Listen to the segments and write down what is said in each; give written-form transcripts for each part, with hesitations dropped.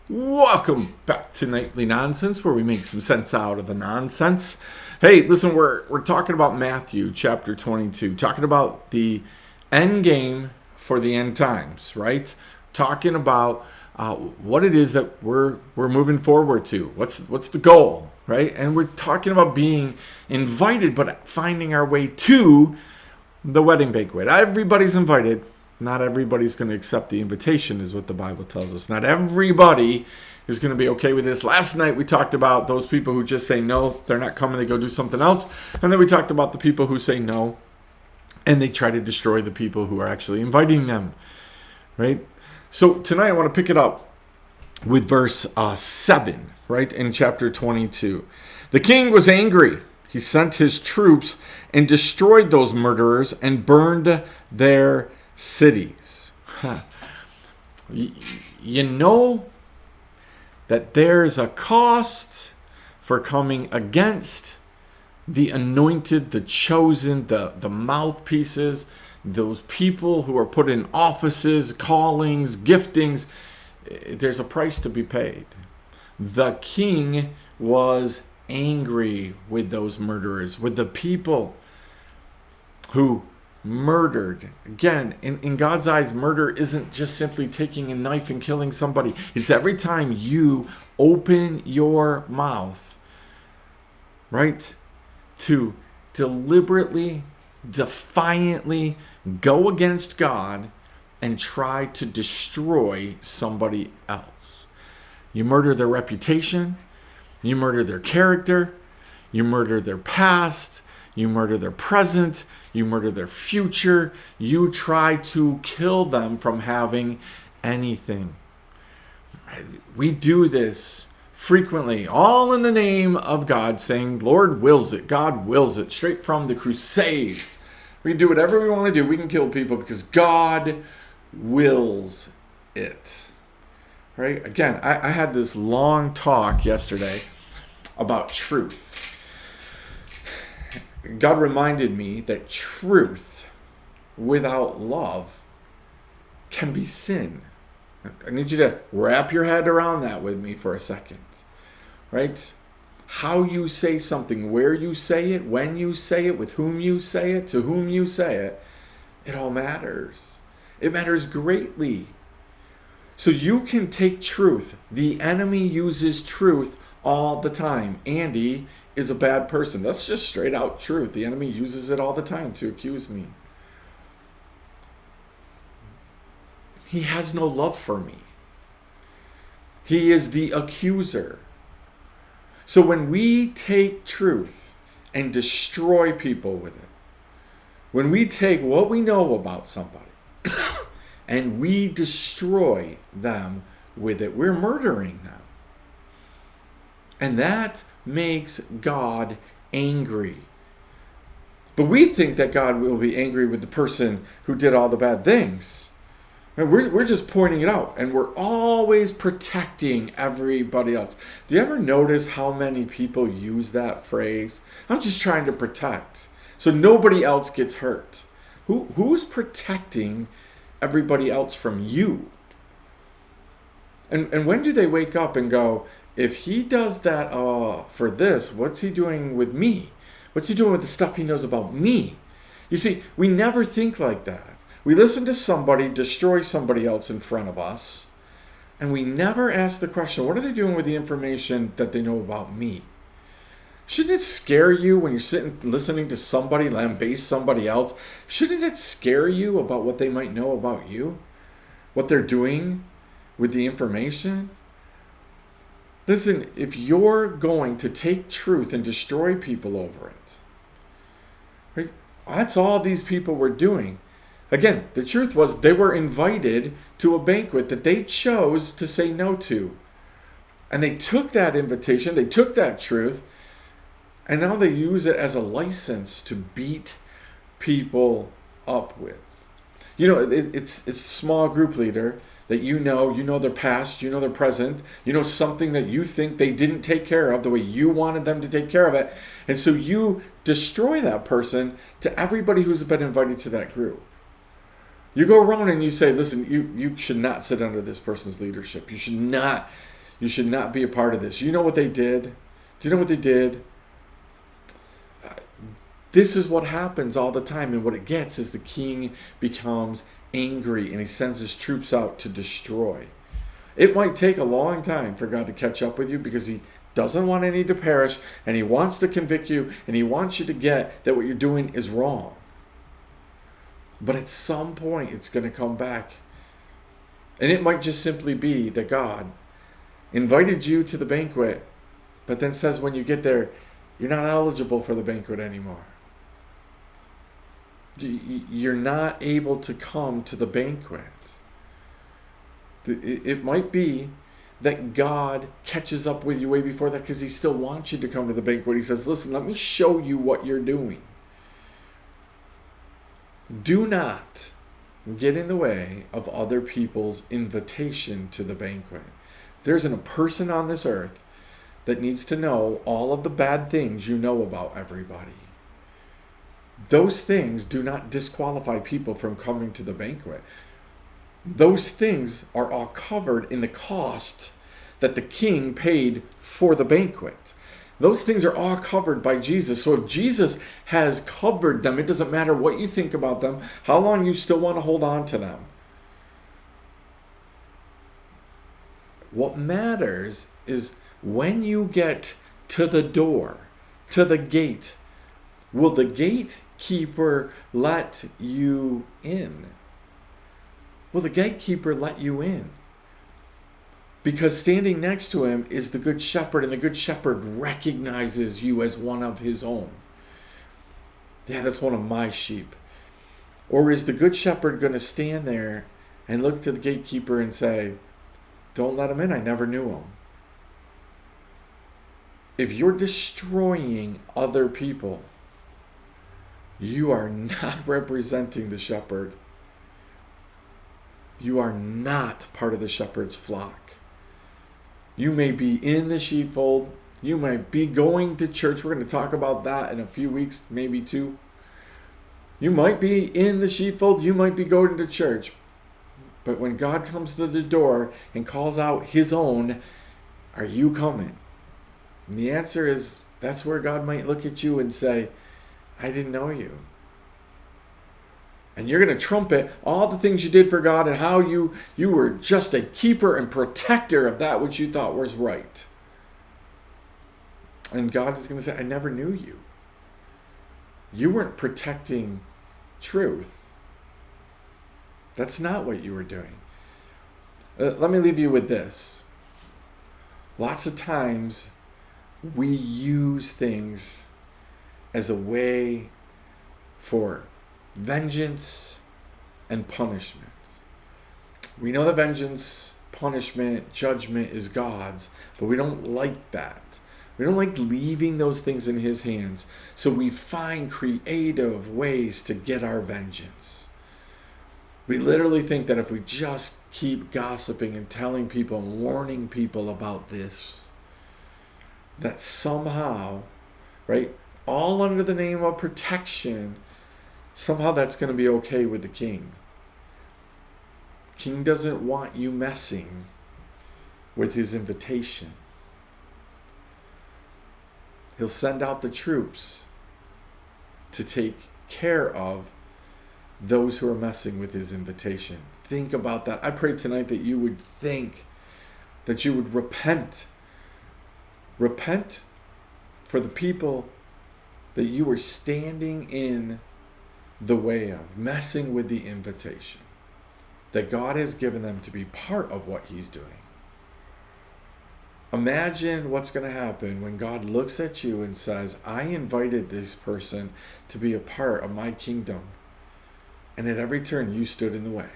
Welcome back to Nightly Nonsense, where we make some sense out of the nonsense. Hey, listen, we're talking about Matthew chapter 22, talking about the end game for the end times, right? Talking about what it is that we're moving forward to. What's the goal, right? And we're talking about being invited, but finding our way to the wedding banquet. Everybody's invited. Not everybody's going to accept the invitation, is what the Bible tells us. Not everybody is going to be okay with this. Last night we talked about those people who just say no, they're not coming, they go do something else. And then we talked about the people who say no, and they try to destroy the people who are actually inviting them, right? So tonight I want to pick it up with verse 7, right, in chapter 22. The king was angry. He sent his troops and destroyed those murderers and burned their cities. You know that there's a cost for coming against the anointed, the chosen, the mouthpieces, those people who are put in offices, callings, giftings. There's a price to be paid. The king was angry with those murderers, with the people who murdered. Again, in God's eyes, murder isn't just simply taking a knife and killing somebody. It's every time you open your mouth, right, to deliberately, defiantly go against God and try to destroy somebody else. You murder their reputation, you murder their character, you murder their past, you murder their present, you murder their future. You try to kill them from having anything. We do this frequently, all in the name of God, saying, Lord wills it, God wills it, straight from the Crusades. We can do whatever we want to do. We can kill people because God wills it. Right? Again, I had this long talk yesterday about truth. God reminded me that truth without love can be sin. I need you to wrap your head around that with me for a second. Right? How you say something, where you say it, when you say it, with whom you say it, to whom you say it, it all matters. It matters greatly. So you can take truth. The enemy uses truth all the time. Andy is a bad person. That's just straight out truth. The enemy uses it all the time to accuse me. He has no love for me. He is the accuser. So when we take truth and destroy people with it, when we take what we know about somebody and we destroy them with it, we're murdering them. And that makes God angry. But we think that God will be angry with the person who did all the bad things. And we're just pointing it out, and we're always protecting everybody else. Do you ever notice how many people use that phrase? I'm just trying to protect, so nobody else gets hurt. Who's protecting everybody else from you? And when do they wake up and go, if he does that for this, what's he doing with me? What's he doing with the stuff he knows about me? You see, we never think like that. We listen to somebody destroy somebody else in front of us, and we never ask the question, what are they doing with the information that they know about me? Shouldn't it scare you when you're sitting listening to somebody lambaste somebody else? Shouldn't it scare you about what they might know about you? What they're doing with the information? Listen, if you're going to take truth and destroy people over it, right, that's all these people were doing. Again, the truth was they were invited to a banquet that they chose to say no to. And they took that invitation, they took that truth, and now they use it as a license to beat people up with. You know, it's a small group leader that you know their past, you know their present, you know something that you think they didn't take care of the way you wanted them to take care of it. And so you destroy that person to everybody who's been invited to that group. You go around and you say, listen, you should not sit under this person's leadership. You should not You should not be a part of this. You know what they did? Do you know what they did? This is what happens all the time. And what it gets is the king becomes angry and he sends his troops out to destroy. It might take a long time for God to catch up with you because he doesn't want any to perish, and he wants to convict you, and he wants you to get that what you're doing is wrong. But at some point, it's going to come back. And it might just simply be that God invited you to the banquet, but then says when you get there, you're not eligible for the banquet anymore. You're not able to come to the banquet. It might be that God catches up with you way before that because he still wants you to come to the banquet. He says, listen, let me show you what you're doing. Do not get in the way of other people's invitation to the banquet. There's a person on this earth that needs to know all of the bad things you know about everybody. Those things do not disqualify people from coming to the banquet. Those things are all covered in the cost that the king paid for the banquet. Those things are all covered by Jesus. So if Jesus has covered them, it doesn't matter what you think about them, how long you still want to hold on to them. What matters is when you get to the door, to the gate, will the gatekeeper let you in? Will the gatekeeper let you in? Because standing next to him is the good shepherd, and the good shepherd recognizes you as one of his own. Yeah, that's one of my sheep. Or is the good shepherd going to stand there and look to the gatekeeper and say, don't let him in, I never knew him? If you're destroying other people, you are not representing the shepherd. You are not part of the shepherd's flock. You may be in the sheepfold. You might be going to church. We're going to talk about that in a few weeks, maybe 2. You might be in the sheepfold. You might be going to church. But when God comes to the door and calls out his own, are you coming? And the answer is, that's where God might look at you and say, I didn't know you. And you're going to trumpet all the things you did for God and how you were just a keeper and protector of that which you thought was right. And God is going to say, I never knew you. You weren't protecting truth. That's not what you were doing. Let me leave you with this. Lots of times we use things as a way for vengeance and punishment. We know that vengeance, punishment, judgment is God's, but we don't like that. We don't like leaving those things in his hands. So we find creative ways to get our vengeance. We literally think that if we just keep gossiping and telling people and warning people about this, that somehow, right, all under the name of protection, somehow that's going to be okay with the king. King doesn't want you messing with his invitation. He'll send out the troops to take care of those who are messing with his invitation. Think about that. I pray tonight that you would think, that you would repent. Repent for the people that you were standing in the way of, messing with the invitation that God has given them to be part of what he's doing. Imagine what's going to happen when God looks at you and says, I invited this person to be a part of my kingdom. And at every turn you stood in the way.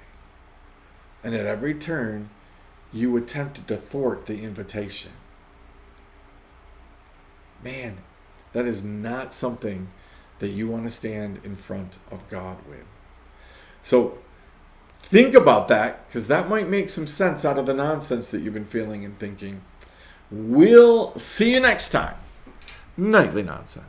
And at every turn you attempted to thwart the invitation. Man, that is not something that you want to stand in front of God with. So think about that, because that might make some sense out of the nonsense that you've been feeling and thinking. We'll see you next time. Nightly Nonsense.